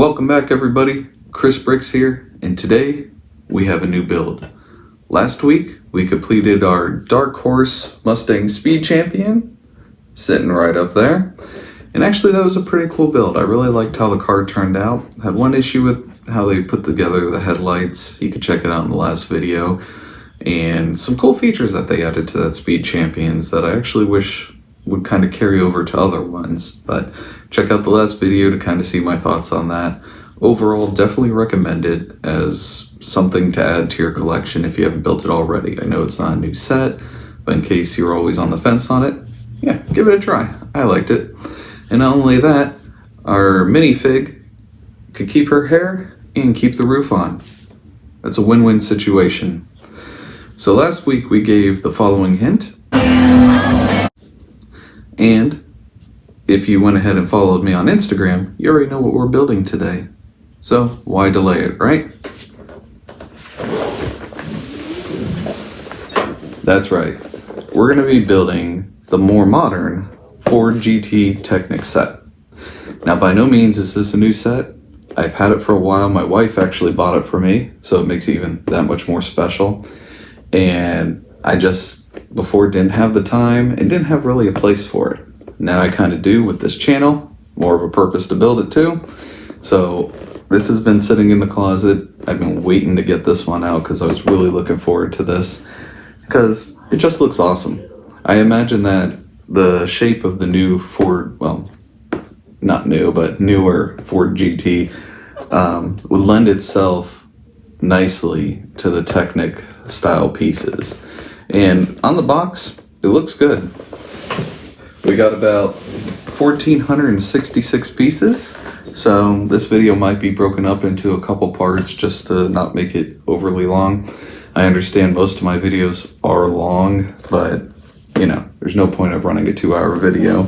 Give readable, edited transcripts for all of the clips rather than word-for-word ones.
Welcome back everybody, Chris Bricks here, and today we have a new build. Last week we completed our Dark Horse Mustang Speed Champion, sitting right up there, and actually that was a pretty cool build. I really liked how the car turned out. Had one issue with how they put together the headlights. You could check it out in the last video, and some cool features that they added to that Speed Champions that I actually wish would kind of carry over to other ones, but check out the last video to kind of see my thoughts on that. Overall, definitely recommend it as something to add to your collection if you haven't built it already. I know it's not a new set, but in case you're always on the fence on it, yeah, give it a try. I liked it. And not only that, our minifig could keep her hair and keep the roof on. That's a win-win situation. So last week we gave the following hint. And if you went ahead and followed me on Instagram, you already know what we're building today. So why delay it, right? That's right. We're going to be building the more modern Ford GT Technic set. Now, by no means is this a new set. I've had it for a while. My wife actually bought it for me, so it makes it even that much more special. And I just before didn't have the time and didn't have really a place for it. Now I kind of do with this channel, more of a purpose to build it too. So this has been sitting in the closet. I've been waiting to get this one out because I was really looking forward to this because it just looks awesome. I imagine that the shape of the new Ford, well, not new, but newer Ford GT would lend itself nicely to the Technic style pieces. And on the box, it looks good. We got about 1,466 pieces, so this video might be broken up into a couple parts just to not make it overly long. I understand most of my videos are long, but you know, there's no point of running a 2-hour video.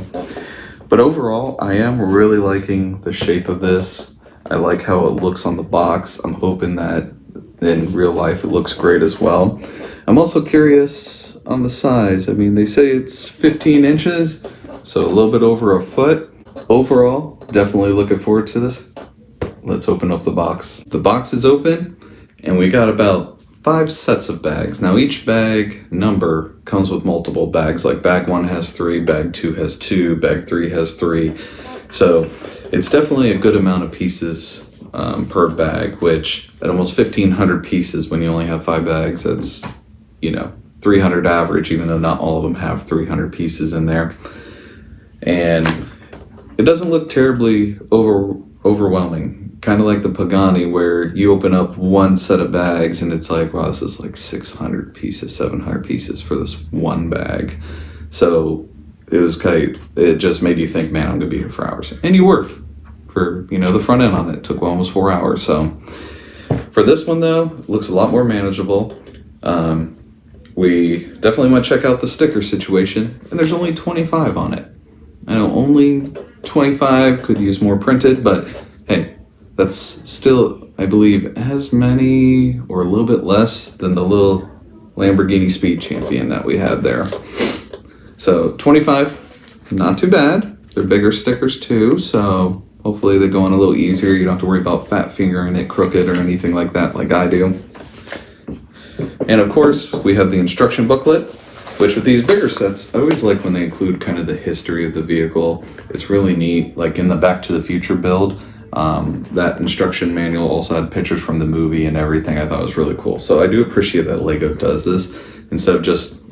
But overall, I am really liking the shape of this. I like how it looks on the box. I'm hoping that in real life it looks great as well. I'm also curious on the size. I mean, they say it's 15 inches, so a little bit over a foot. Overall, definitely looking forward to this. Let's open up the box. The box is open, and we got about 5 sets of bags. Now, each bag number comes with multiple bags, like bag 1 has 3, bag 2 has 2, bag 3 has 3. So it's definitely a good amount of pieces per bag, which at almost 1,500 pieces when you only have 5 bags, that's, you know, 300 average, even though not all of them have 300 pieces in there. And it doesn't look terribly overwhelming, kind of like the Pagani, where you open up one set of bags and it's like, wow, this is like 600 pieces, 700 pieces for this one bag. So it just made you think, man, I'm gonna be here for hours. And you were. For, you know, the front end on it took almost 4 hours. So for this one though, it looks a lot more manageable. We definitely want to check out the sticker situation, and there's only 25 on it. I know only 25 could use more printed, but hey, that's still, I believe, as many or a little bit less than the little Lamborghini Speed Champion that we had there. So 25, not too bad. They're bigger stickers too, so hopefully they go on a little easier. You don't have to worry about fat fingering it crooked or anything like that like I do. And of course, we have the instruction booklet, which with these bigger sets, I always like when they include kind of the history of the vehicle. It's really neat. Like in the Back to the Future build, that instruction manual also had pictures from the movie and everything. I thought was really cool. So I do appreciate that LEGO does this. Instead of just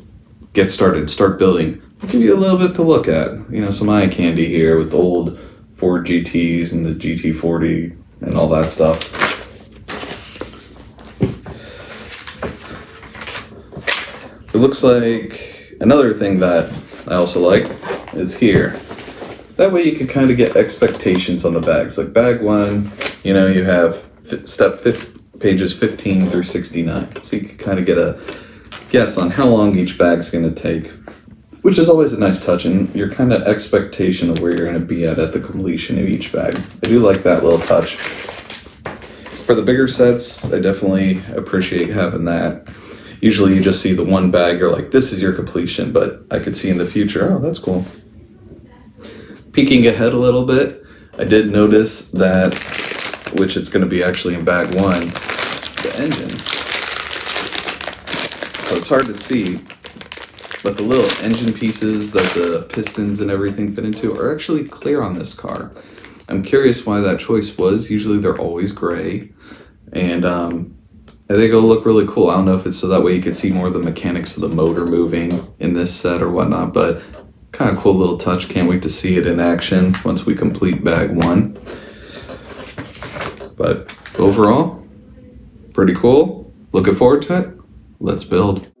get started, start building, I'll give you a little bit to look at. You know, some eye candy here with the old Ford GTs and the GT40 and all that stuff. It looks like another thing that I also like is here. That way you can kind of get expectations on the bags. Like bag 1, you know, you have pages 15 through 69. So you can kind of get a guess on how long each bag's going to take, which is always a nice touch, and your kind of expectation of where you're going to be at the completion of each bag. I do like that little touch. For the bigger sets, I definitely appreciate having that. Usually you just see the one bag, you're like, this is your completion, but I could see in the future, oh, that's cool. Peeking ahead a little bit, I did notice that which it's going to be actually in bag 1, the engine. So it's hard to see, but the little engine pieces that the pistons and everything fit into are actually clear on this car. I'm curious why that choice was. Usually they're always gray, and I think it'll look really cool. I don't know if it's so that way you can see more of the mechanics of the motor moving in this set or whatnot, but kind of cool little touch. Can't wait to see it in action once we complete bag 1. But overall, pretty cool. Looking forward to it. Let's build.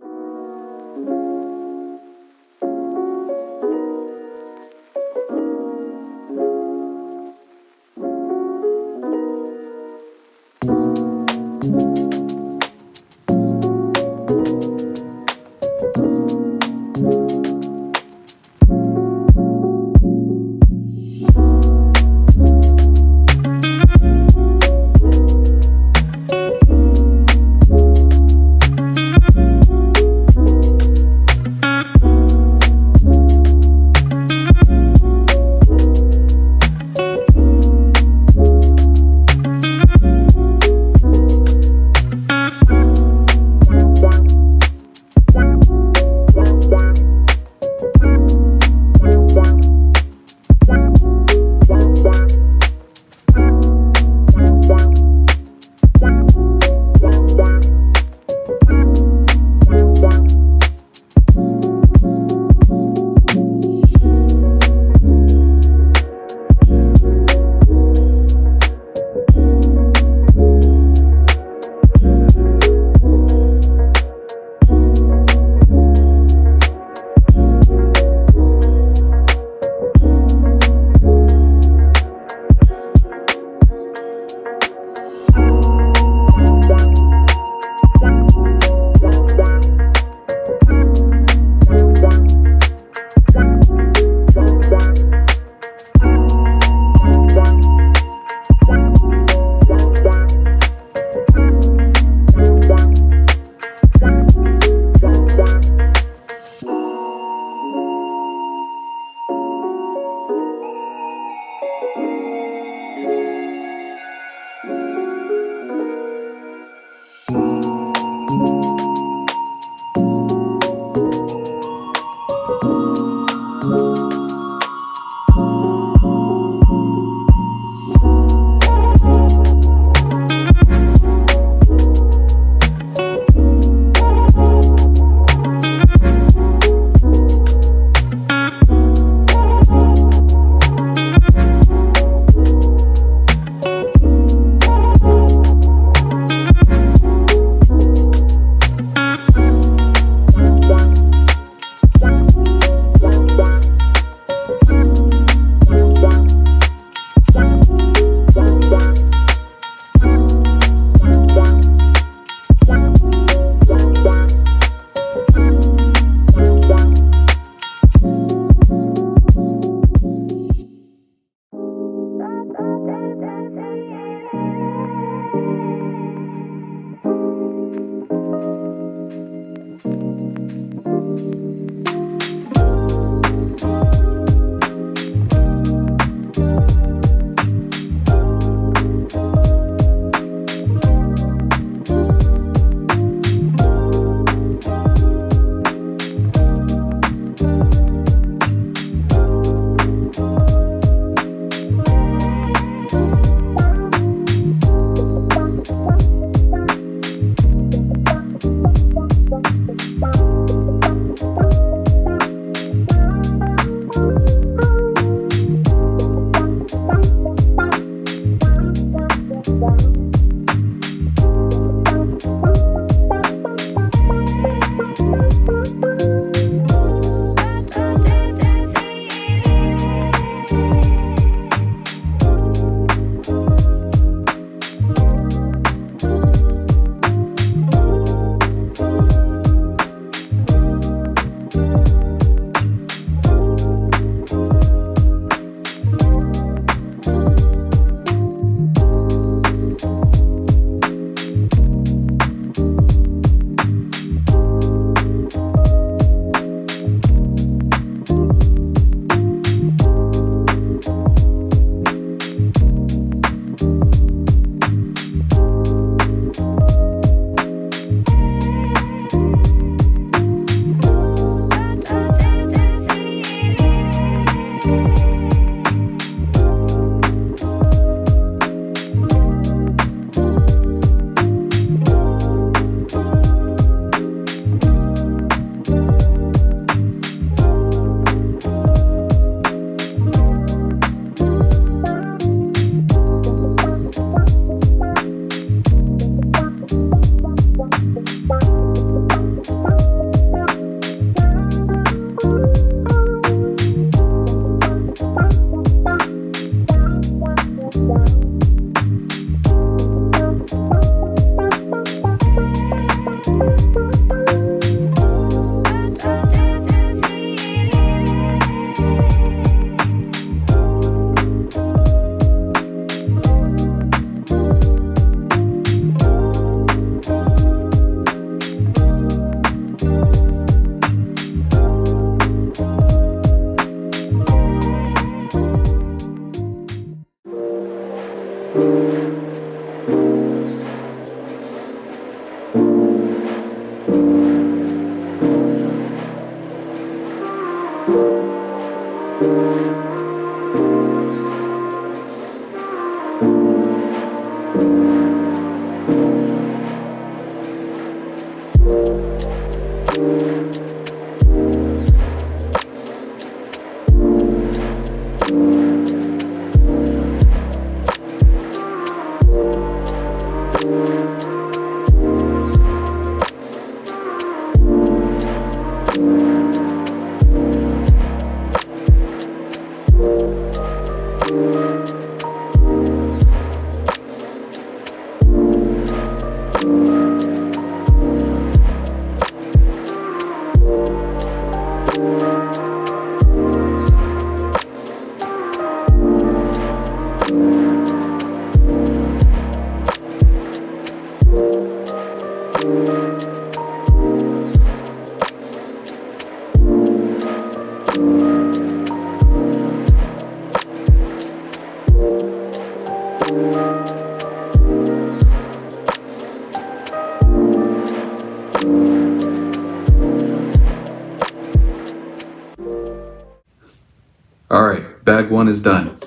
Alright, bag one is done.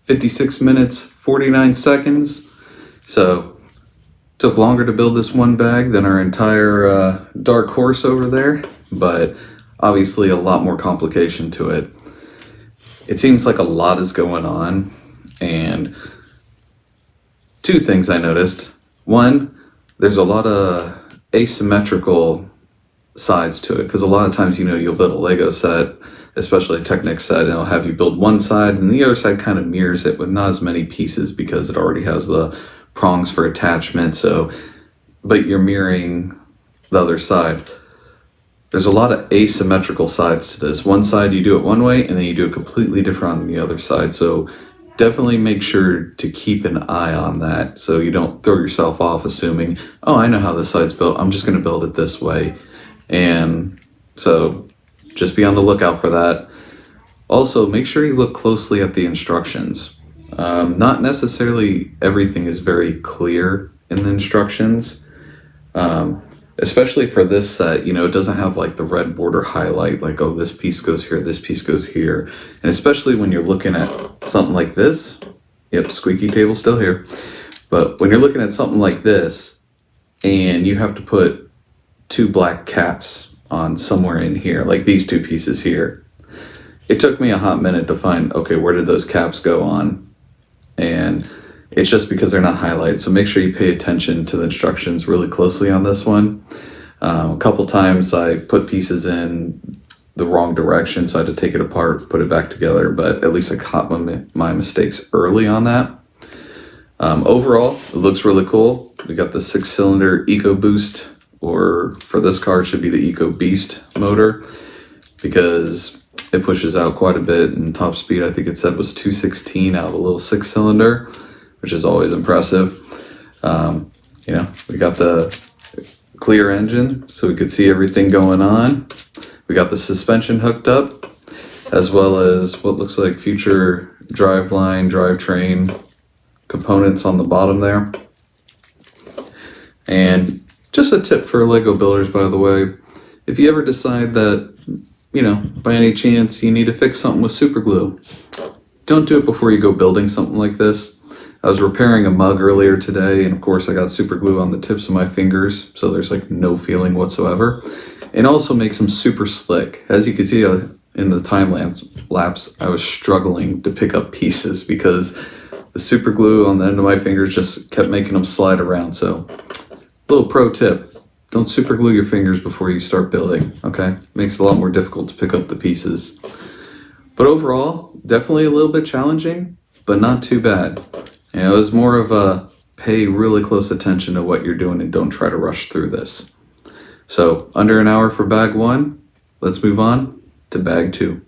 56 minutes, 49 seconds. So, took longer to build this one bag than our entire dark horse over there, but obviously a lot more complication to it. It seems like a lot is going on, and two things I noticed. One, there's a lot of asymmetrical sides to it, because a lot of times, you'll build a Lego set, especially a Technic set, and it'll have you build one side and the other side kind of mirrors it with not as many pieces because it already has the prongs for attachment. But you're mirroring the other side. There's a lot of asymmetrical sides to this. One side you do it one way and then you do it completely different on the other side. So definitely make sure to keep an eye on that so you don't throw yourself off assuming, oh, I know how this side's built, I'm just going to build it this way. And so just be on the lookout for that. Also, make sure you look closely at the instructions. Not necessarily everything is very clear in the instructions. Especially for this set, it doesn't have like the red border highlight, like, oh, this piece goes here, this piece goes here. And especially when you're looking at something like this, yep, squeaky table still here. But when you're looking at something like this, and you have to put two black caps on somewhere in here, like these two pieces here. It took me a hot minute to find, okay, where did those caps go on? And it's just because they're not highlighted. So make sure you pay attention to the instructions really closely on this one. A couple times I put pieces in the wrong direction, so I had to take it apart, put it back together, but at least I caught my mistakes early on that. Overall, it looks really cool. We got the 6-cylinder EcoBoost, or for this car it should be the EcoBeast motor, because it pushes out quite a bit, and top speed I think it said was 216 out of a little 6-cylinder, which is always impressive. We got the clear engine so we could see everything going on. We got the suspension hooked up, as well as what looks like future drivetrain components on the bottom there. And just a tip for Lego builders, by the way, if you ever decide that, by any chance you need to fix something with super glue, don't do it before you go building something like this. I was repairing a mug earlier today, and of course I got super glue on the tips of my fingers, so there's like no feeling whatsoever. It also makes them super slick. As you can see in the time lapse, I was struggling to pick up pieces because the super glue on the end of my fingers just kept making them slide around. So, little pro tip, don't super glue your fingers before you start building, okay? Makes it a lot more difficult to pick up the pieces. But overall, definitely a little bit challenging, but not too bad. It was more of a pay really close attention to what you're doing and don't try to rush through this. So, under an hour for bag one, let's move on to bag two.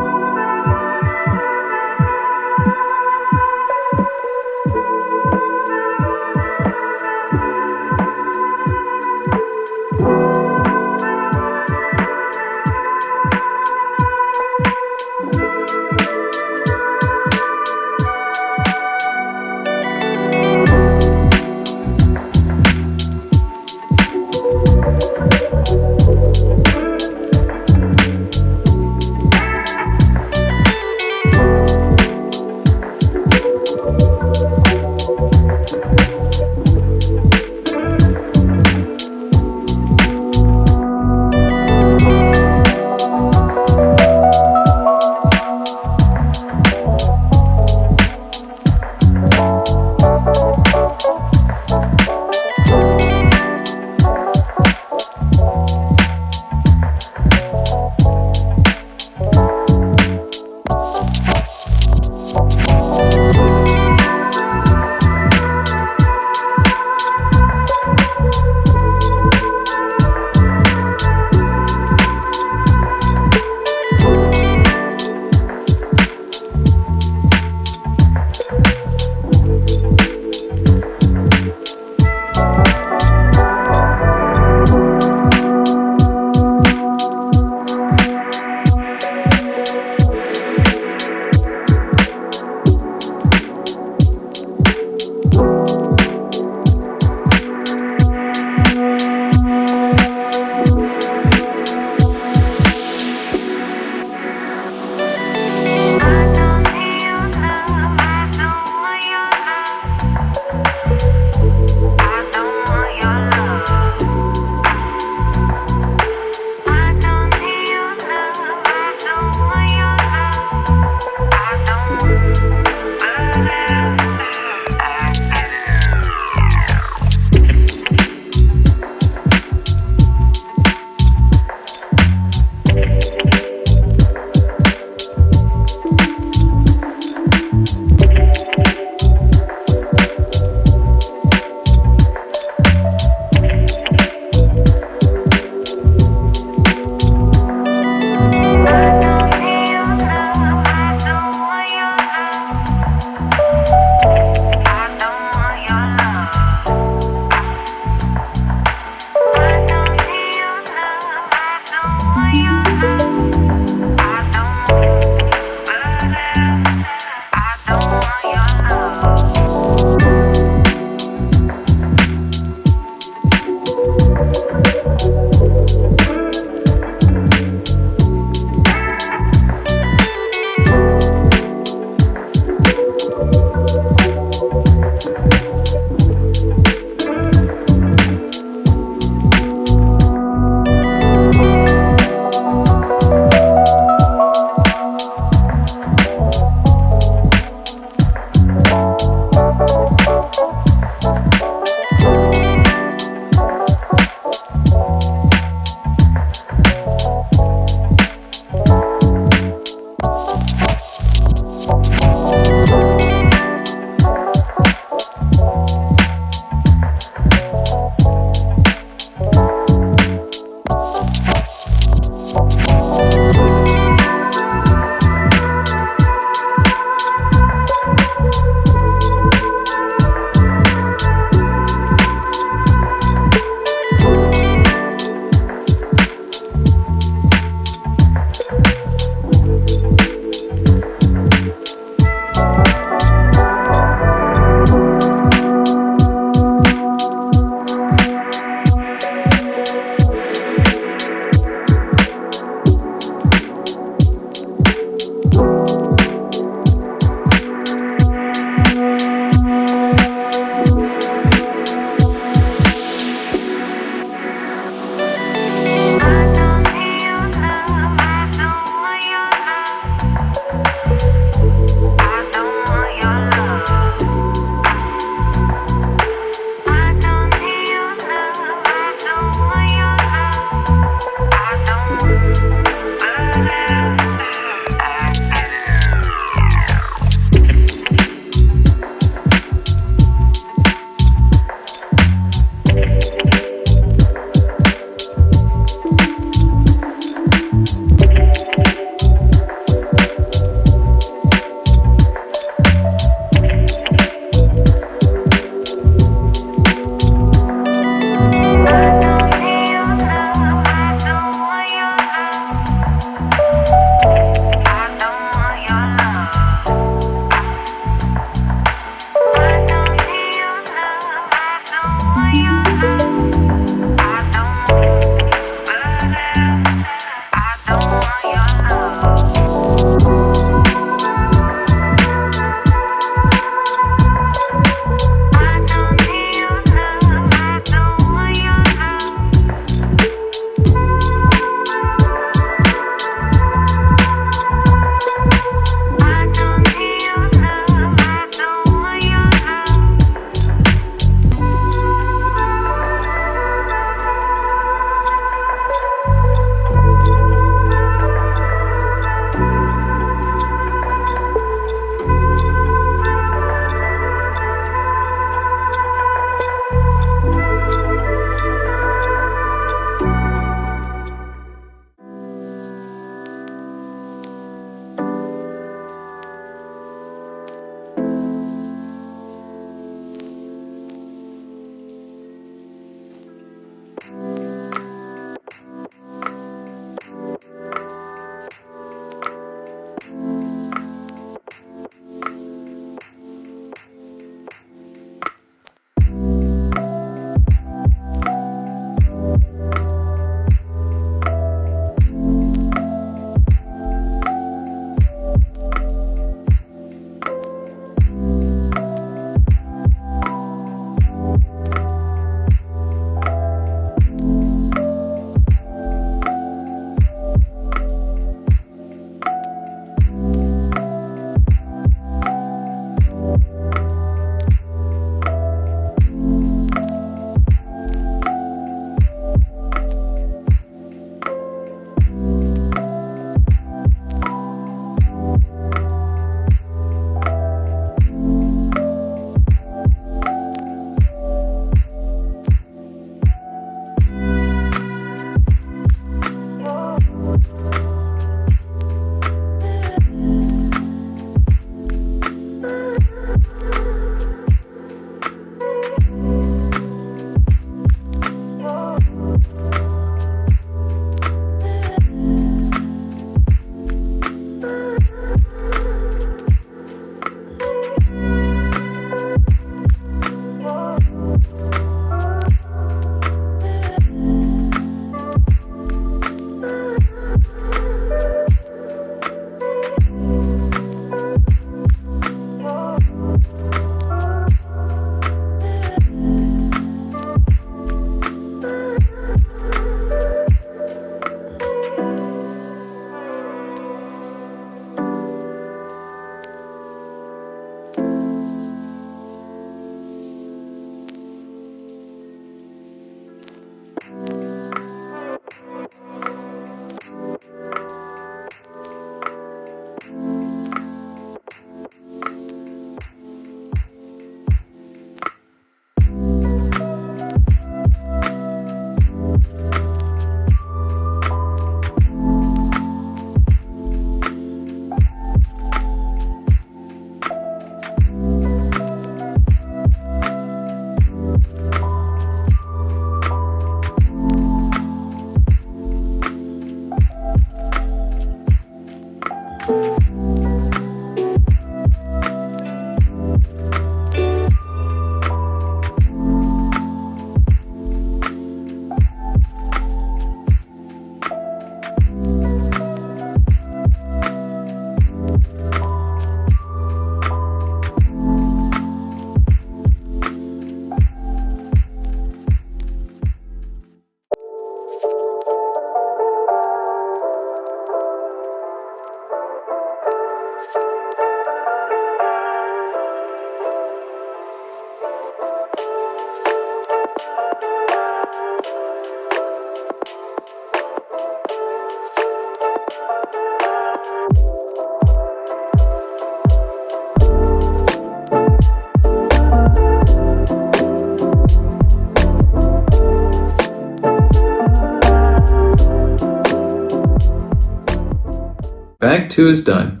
Bag 2 is done.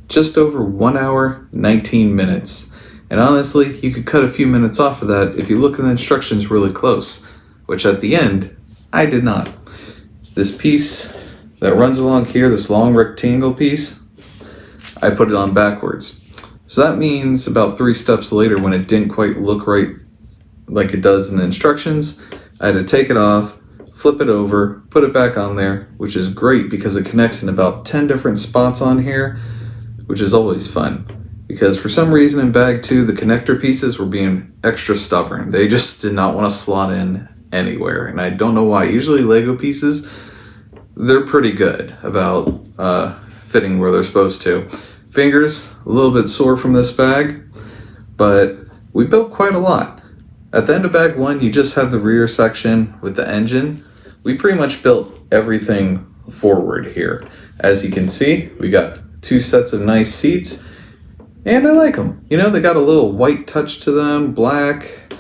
Just over 1 hour, 19 minutes. And honestly, you could cut a few minutes off of that if you look at the instructions really close, which at the end, I did not. This piece that runs along here, this long rectangle piece, I put it on backwards. So that means about 3 steps later, when it didn't quite look right like it does in the instructions, I had to take it off, flip it over, put it back on there, which is great because it connects in about 10 different spots on here, which is always fun. Because for some reason in bag 2, the connector pieces were being extra stubborn. They just did not want to slot in anywhere, and I don't know why. Usually Lego pieces, they're pretty good about fitting where they're supposed to. Fingers, a little bit sore from this bag, but we built quite a lot. At the end of bag 1, you just have the rear section with the engine. We pretty much built everything forward here. As you can see, we got 2 sets of nice seats, and I like them. You know, they got a little white touch to them, black,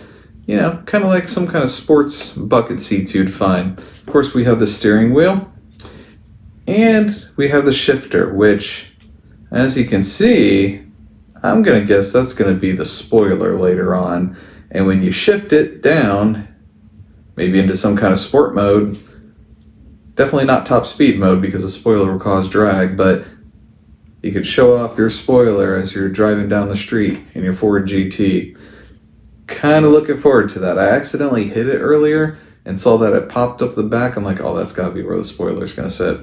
you know, kind of like some kind of sports bucket seats you'd find. Of course, we have the steering wheel, and we have the shifter, which, as you can see, I'm gonna guess that's gonna be the spoiler later on. And when you shift it down, maybe into some kind of sport mode, definitely not top speed mode because the spoiler will cause drag, but you could show off your spoiler as you're driving down the street in your Ford GT. Kind of looking forward to that. I accidentally hit it earlier and saw that it popped up the back. I'm like, oh, that's gotta be where the spoiler's gonna sit.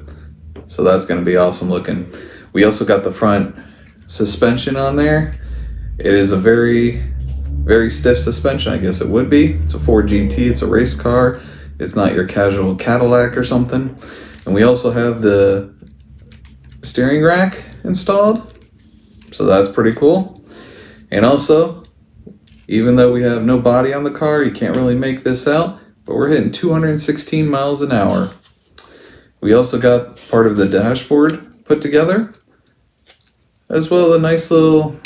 So that's gonna be awesome looking. We also got the front suspension on there. It is a very, very stiff suspension, I guess it would be. It's a Ford GT, it's a race car. It's not your casual Cadillac or something. And we also have the steering rack installed, so that's pretty cool. And also, even though we have no body on the car, you can't really make this out, but we're hitting 216 miles an hour. We also got part of the dashboard put together, as well as a nice little,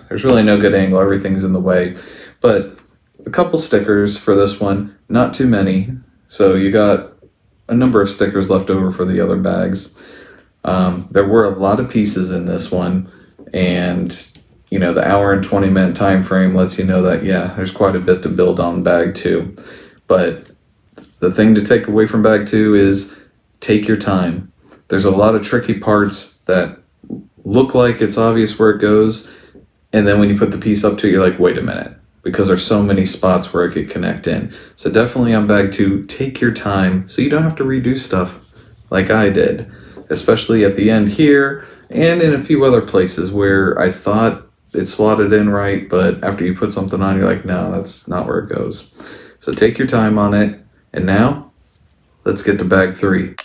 there's really no good angle, everything's in the way, but a couple stickers for this one, not too many, so you got a number of stickers left over for the other bags. There were a lot of pieces in this one, and you know, the hour and 20 minute time frame lets you know that, yeah, there's quite a bit to build on bag 2. But the thing to take away from bag 2 is take your time. There's a lot of tricky parts that look like it's obvious where it goes, and then when you put the piece up to it, you're like, wait a minute, because there's so many spots where it could connect in. So definitely on bag 2, take your time so you don't have to redo stuff like I did, especially at the end here and in a few other places where I thought it slotted in right, but after you put something on, you're like, no, that's not where it goes. So take your time on it, and now let's get to bag 3.